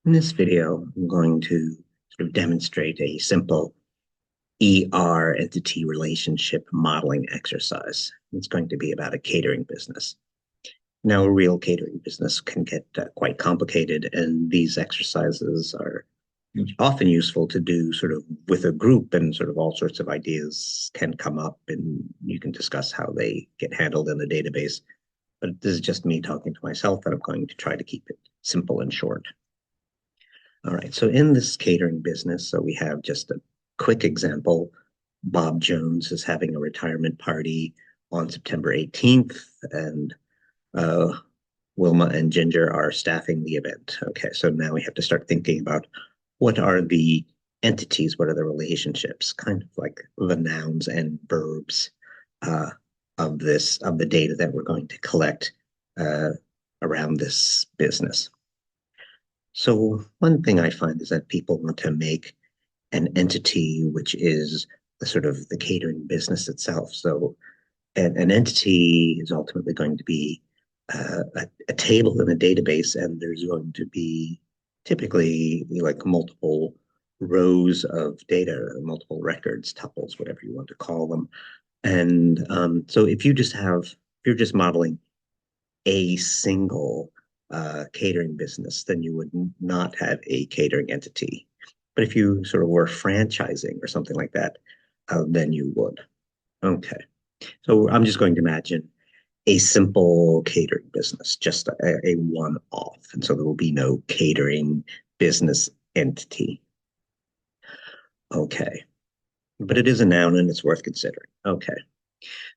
In this video, I'm going to sort of demonstrate a simple ER entity relationship modeling exercise. It's going to be about a catering business. Now, a real catering business can get quite complicated, and these exercises are often useful to do sort of with a group, and sort of all sorts of ideas can come up, and you can discuss how they get handled in the database. But this is just me talking to myself, and I'm going to try to keep it simple and short. All right. So in this catering business, so we have just a quick example. Bob Jones is having a retirement party on September 18th, and uh, Wilma and Ginger are staffing the event. Okay. So now we have to start thinking about what are the entities, what are the relationships, kind of like the nouns and verbs uh, of the data that we're going to collect uh, around this business. So one thing I find is that people want to make an entity which is the sort of the catering business itself. So an entity is ultimately going to be a table in a database, and there's going to be typically like multiple rows of data, multiple records, tuples, whatever you want to call them. And so if you're just modeling a single catering business, then you would not have a catering entity. But if you sort of were franchising or something like that, then you would. Okay. So I'm just going to imagine a simple catering business, just a one off. And so there will be no catering business entity. Okay. But it is a noun and it's worth considering. Okay.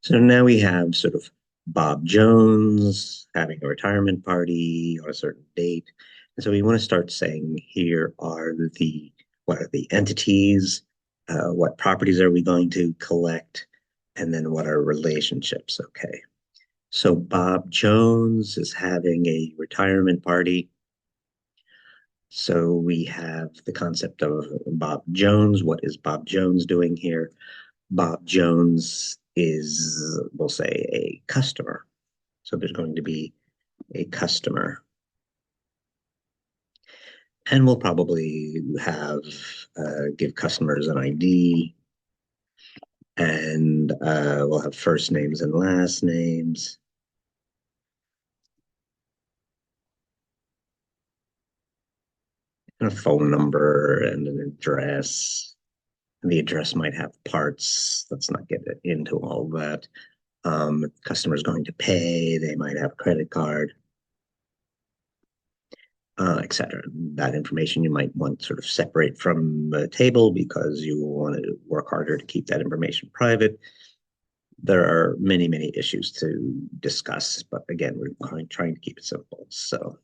So now we have sort of Bob Jones having a retirement party on a certain date. And so we want to start saying here are the what are the entities, what properties are we going to collect, and then what are relationships. Okay. So Bob Jones is having a retirement party. So we have the concept of Bob Jones. What is Bob Jones doing here? Bob Jones is, we'll say, a customer. So there's going to be a customer. And we'll probably have give customers an ID, and we'll have first names and last names. And a phone number and an address. And the address might have parts. Let's not get into all that. Customer's going to pay. They might have a credit card, etc. That information you might want to sort of separate from the table because you will want to work harder to keep that information private. There are many, many issues to discuss, but again, we're trying to keep it simple. So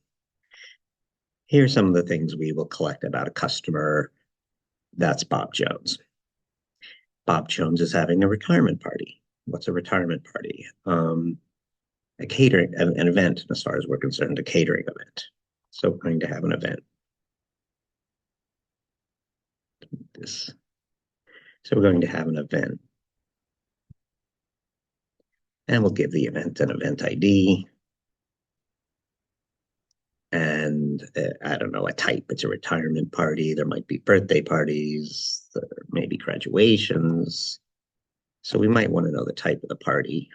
here's some of the things we will collect about a customer. That's Bob Jones. Bob Jones is having a retirement party. What's a retirement party? A catering, an event, as far as we're concerned, a catering event. So we're going to have an event. This. So we're going to have an event. And we'll give the event an event ID. And I don't know, a type. It's a retirement party. There might be birthday parties. There may be graduations. So we might want to know the type of the party.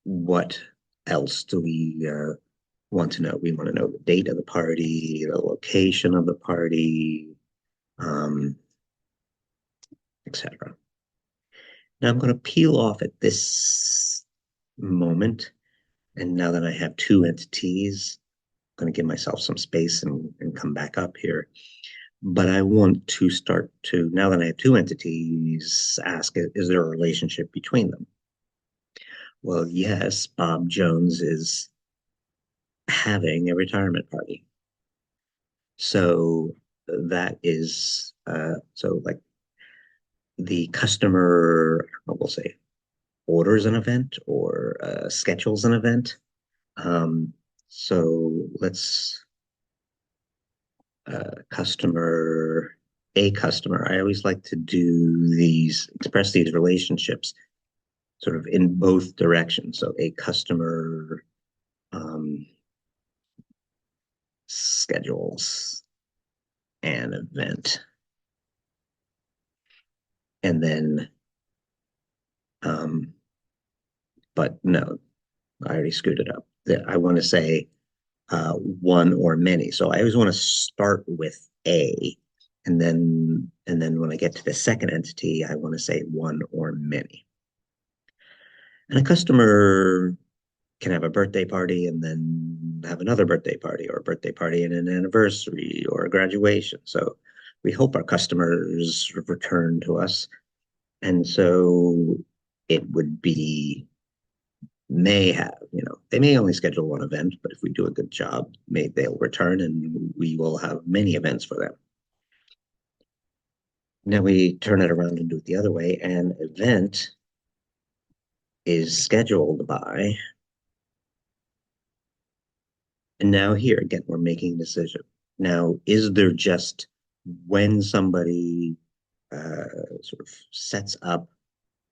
What else do we want to know? We want to know the date of the party, the location of the party, um, etc. Now I'm going to peel off at this moment. And now that I have two entities, I'm going to give myself some space and come back up here. But I want to start to, now that I have two entities, ask, is there a relationship between them? Well, yes, Bob Jones is having a retirement party. So that is, so like the customer, we'll say, orders an event or schedules an event. Um, so let's customer, a customer. I always like to do these, express these relationships sort of in both directions. So a customer, um, schedules an event. And then, um, but no, I already screwed it up. I want to say one or many. So I always want to start with a, and then when I get to the second entity, I want to say one or many. And a customer can have a birthday party and then have another birthday party, or a birthday party and an anniversary or a graduation. So we hope our customers return to us. And so it would be may have, they may only schedule one event, but if we do a good job, they'll return and we will have many events for them. Now we turn it around and do it the other way. An event is scheduled by, and now here again, we're making a decision. Now, is there just when somebody sort of sets up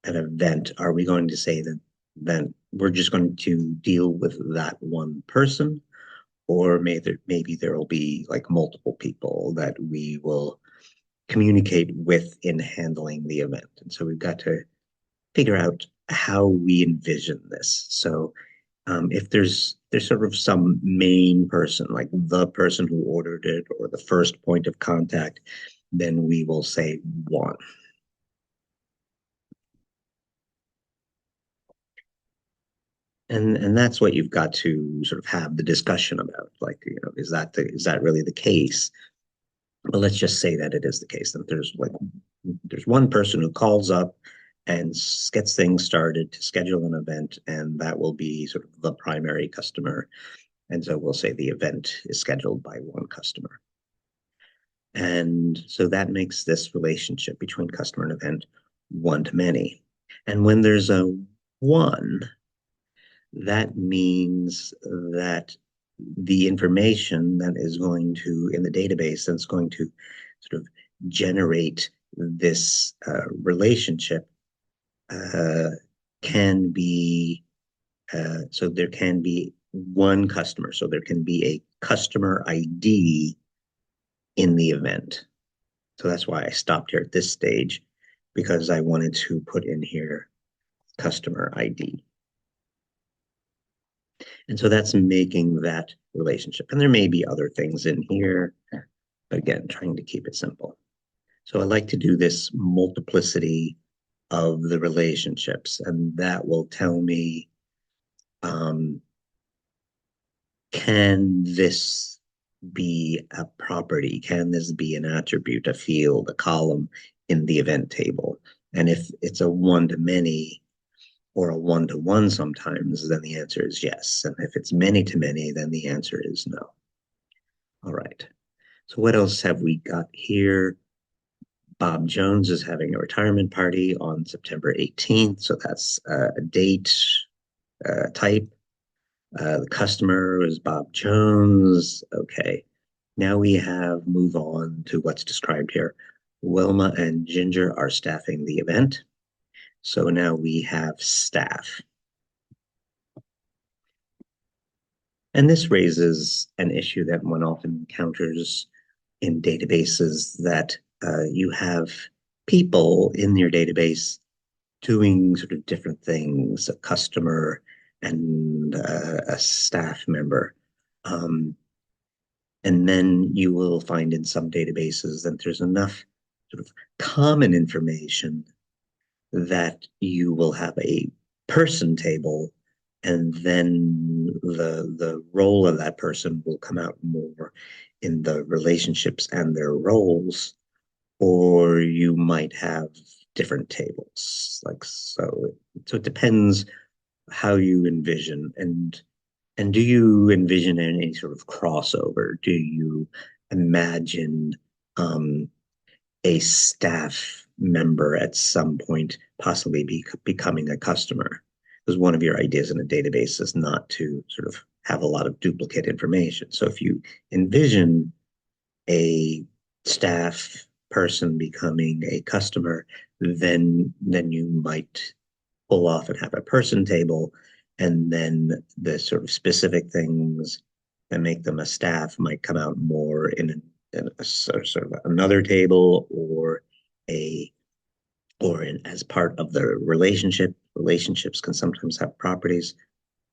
an event, are we going to say that then we're just going to deal with that one person? Or maybe there will be like multiple people that we will communicate with in handling the event. And so we've got to figure out how we envision this. So if there's sort of some main person, like the person who ordered it or the first point of contact, then we will say one. And that's what you've got to sort of have the discussion about. Like, is that really the case? But let's just say that it is the case. That there's one person who calls up and gets things started to schedule an event, and that will be sort of the primary customer. And so we'll say the event is scheduled by one customer. And so that makes this relationship between customer and event one to many. And when there's a one, that means that the information that is going to, in the database, that's going to sort of generate this relationship uh, can be, so there can be one customer. So there can be a customer ID in the event. So that's why I stopped here at this stage, because I wanted to put in here customer ID. And so that's making that relationship. And there may be other things in here, but again, trying to keep it simple. So I like to do this multiplicity of the relationships, and that will tell me, um, can this be a property? Can this be an attribute, a field, a column in the event table? And if it's a one-to-many or a one-to-one sometimes, then the answer is yes. And if it's many-to-many, then the answer is no. All right. So what else have we got here? Bob Jones is having a retirement party on September 18th. So that's a date type. The customer is Bob Jones. Okay. Now we have move on to what's described here. Wilma and Ginger are staffing the event. So now we have staff. And this raises an issue that one often encounters in databases, that you have people in your database doing sort of different things, a customer and a staff member. And then you will find in some databases that there's enough sort of common information that you will have a person table, and then the role of that person will come out more in the relationships and their roles, or you might have different tables. Like, so it depends how you envision. And do you envision any sort of crossover? Do you imagine a staff member at some point possibly becoming a customer? Because one of your ideas in a database is not to sort of have a lot of duplicate information. So if you envision a staff person becoming a customer, then you might pull off and have a person table, and then the sort of specific things and make them a staff might come out more in a sort of another table a as part of the relationship. Relationships can sometimes have properties.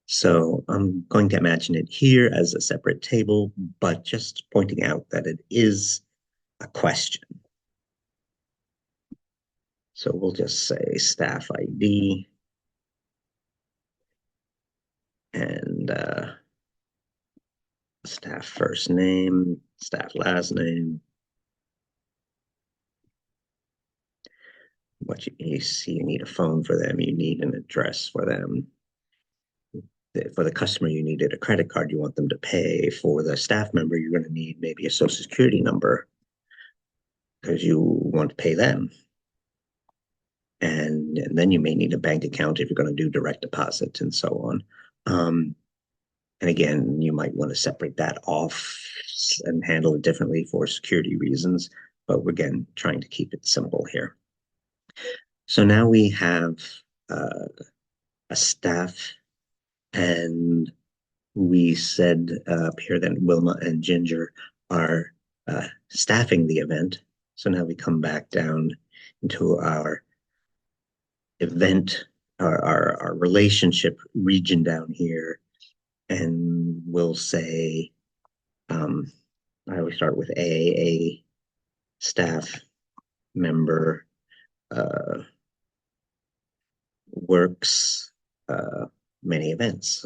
So I'm going to imagine it here as a separate table, but just pointing out that it is a question. So we'll just say staff ID and staff first name, staff last name. What you see, you need a phone for them, you need an address for them. For the customer, you needed a credit card you want them to pay. For the staff member, you're going to need maybe a social security number because you want to pay them. And then you may need a bank account if you're going to do direct deposit and so on. And again, you might want to separate that off and handle it differently for security reasons. But we're again trying to keep it simple here. So now we have a staff, and we said up here that Wilma and Ginger are staffing the event. So now we come back down into our event, our relationship region down here, and we'll say, I always start with a staff member works many events.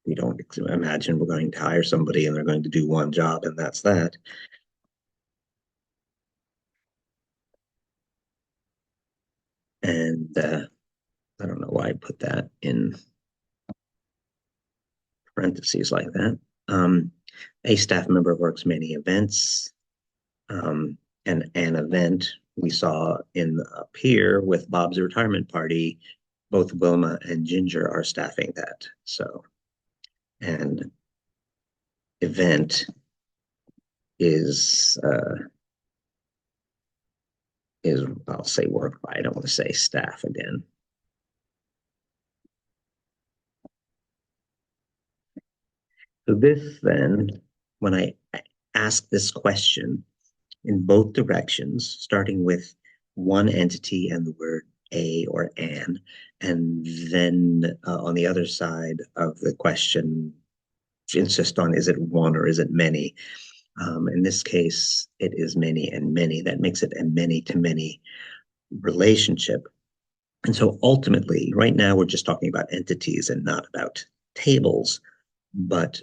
We don't imagine we're going to hire somebody and they're going to do one job and that's that. And I don't know why I put that in parentheses like that. A staff member works many events. And an event we saw in up here with Bob's retirement party, both Wilma and Ginger are staffing that. So an event is I'll say work by. I don't want to say staff again. So this then, when I ask this question in both directions, starting with one entity and the word a or an, and then on the other side of the question, insist on is it one or is it many? In this case, it is many and many. That makes it a many to many relationship. And so ultimately, right now, we're just talking about entities and not about tables. But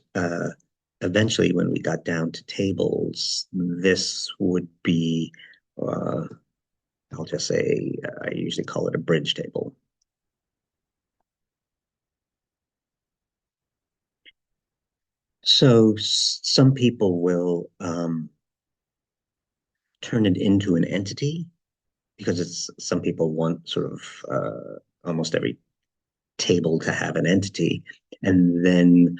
eventually, when we got down to tables, this would be, I'll just say, I usually call it a bridge table. So some people will turn it into an entity because it's some people want sort of almost every table to have an entity, and then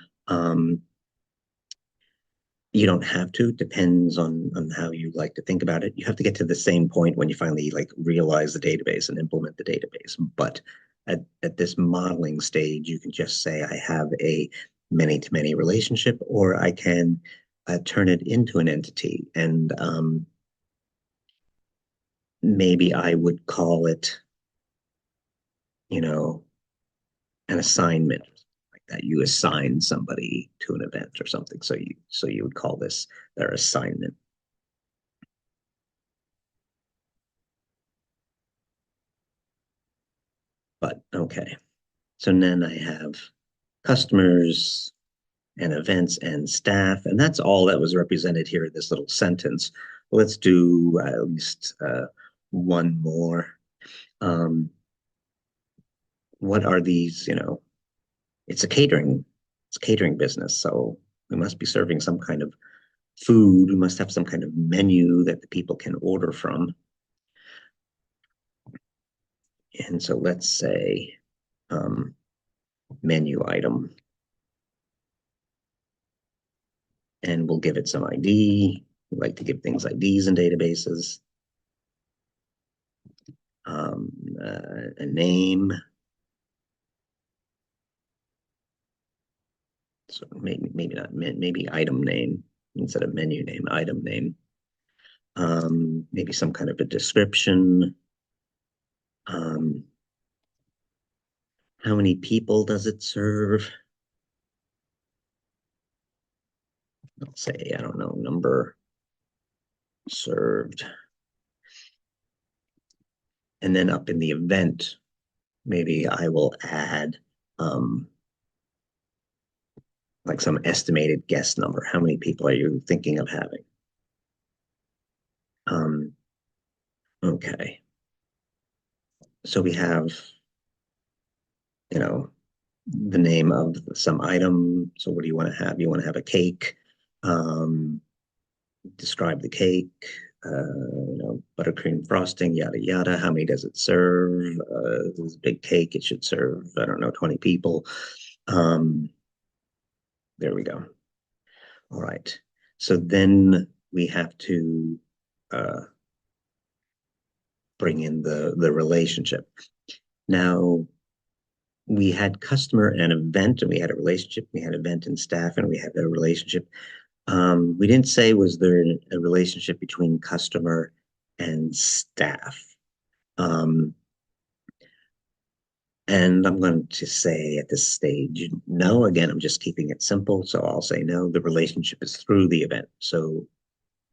you don't have to. Depends on how you like to think about it. You have to get to the same point when you finally like realize the database and implement the database. But at this modeling stage, you can just say I have a many to many relationship, or I can turn it into an entity. And maybe I would call it, you know, an assignment like that. You assign somebody to an event or something. So you would call this their assignment. But okay. So then I have customers and events and staff, and that's all that was represented here in this little sentence. Let's do at least one more. Um, what are these? It's a catering business, so we must be serving some kind of food. We must have some kind of menu that the people can order from. And so let's say um, menu item, and we'll give it some ID. We like to give things IDs in databases. A name. So maybe not maybe item name instead of menu name, item name. Maybe some kind of a description. Um, how many people does it serve? I'll say, I don't know, number served. And then up in the event, maybe I will add like some estimated guest number. How many people are you thinking of having? Um, okay. So we have, you know, the name of some item. So what do you want to have? You want to have a cake. Um, describe the cake. Buttercream frosting, yada yada. How many does it serve? This is a big cake. It should serve, I don't know, 20 people. Um, there we go. All right. So then we have to uh, bring in the relationship. Now we had customer and event, and we had a relationship. We had event and staff, and we had a relationship. We didn't say was there a relationship between customer and staff. Um, and I'm going to say at this stage, no. Again, I'm just keeping it simple. So I'll say no. The relationship is through the event. So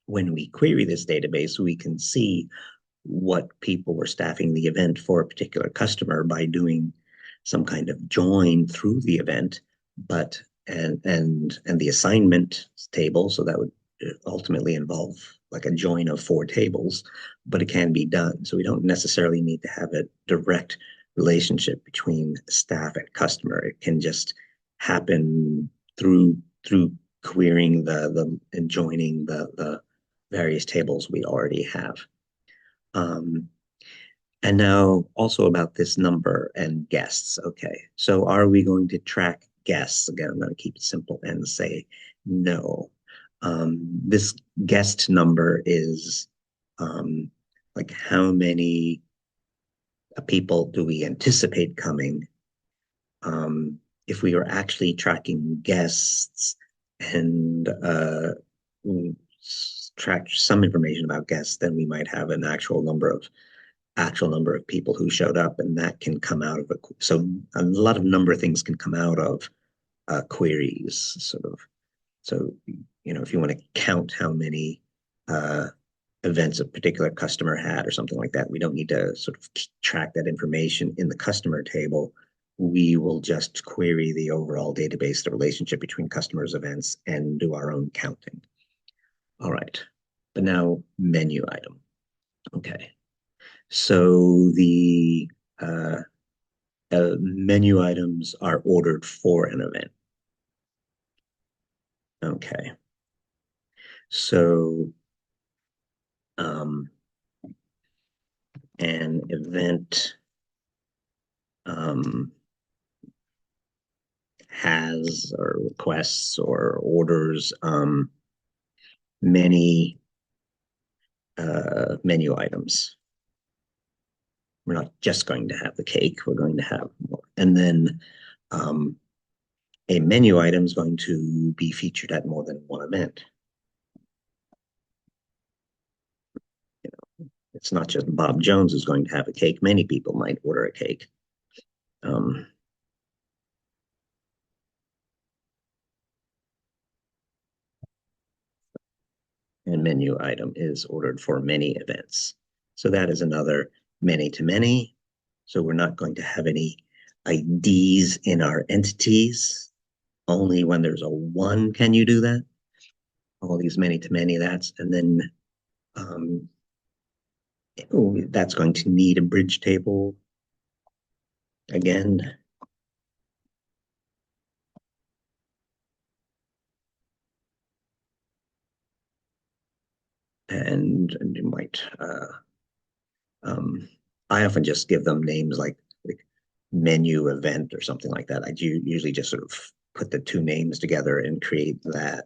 when we query this database, we can see what people were staffing the event for a particular customer by doing some kind of join through the event, but and the assignment table. So that would ultimately involve like a join of four tables, but it can be done. So we don't necessarily need to have a direct relationship between staff and customer. It can just happen through querying the and joining the various tables we already have. Um, and now also about this number and guests. Okay, so are we going to track guests? Again, I'm going to keep it simple and say no. This guest number is like how many people do we anticipate coming? If we are actually tracking guests and track some information about guests, then we might have an actual number of people who showed up, and that can come out of so a lot of number of things can come out of queries, sort of. So if you want to count how many uh, events a particular customer had or something like that, we don't need to sort of track that information in the customer table. We will just query the overall database, the relationship between customers' events, and do our own counting. All right, but now menu item. Okay. So the menu items are ordered for an event. Okay. So an event has or requests or orders many menu items. We're not just going to have the cake, we're going to have more. And then a menu item is going to be featured at more than one event. It's not just Bob Jones is going to have a cake. Many people might order a cake. Um, and menu item is ordered for many events. So that is another many to many. So we're not going to have any IDs in our entities. Only when there's a one can you do that. All these many to many, and then um, that's going to need a bridge table again. And you might I often just give them names like menu event or something like that. I do usually just sort of put the two names together and create that.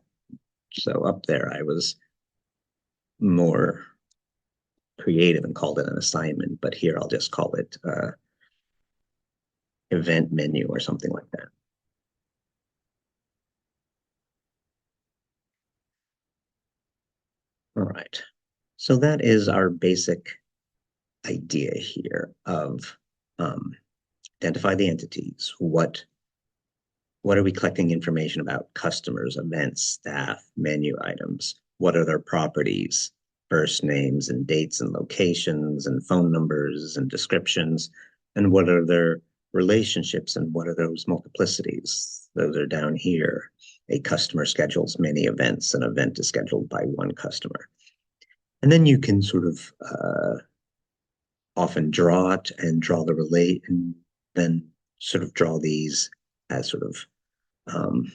So up there, I was more creative and called it an assignment, but here I'll just call it event menu or something like that. right. So that is our basic idea here of um, identify the entities. What are we collecting information about? Customers, events, staff, menu items. What are their properties? First names and dates and locations and phone numbers and descriptions. And what are their relationships and what are those multiplicities? Those are down here. A customer schedules many events. An event is scheduled by one customer. And then you can sort of often draw it and draw the relate and then sort of draw these as sort of um,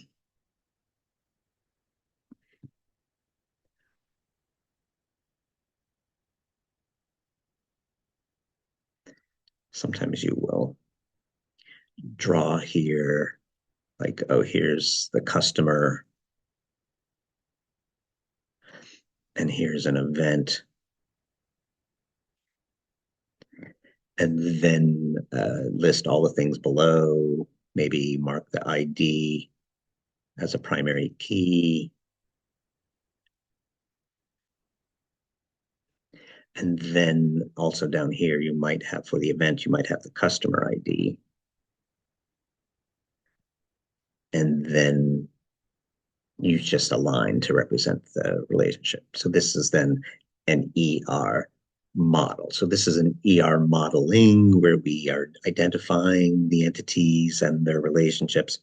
sometimes you will draw here, like, oh, here's the customer, and here's an event, and then list all the things below, maybe mark the ID as a primary key, and then also down here, you might have for the event, you might have the customer ID, and then use just a line to represent the relationship. So this is then an ER model. So this is an ER modeling where we are identifying the entities and their relationships.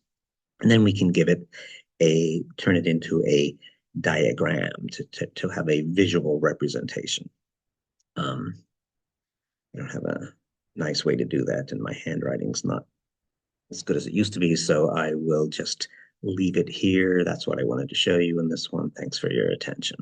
And then we can turn it into a diagram to have a visual representation. Um, I don't have a nice way to do that, and my handwriting's not as good as it used to be. So I will just leave it here. That's what I wanted to show you in this one. Thanks for your attention.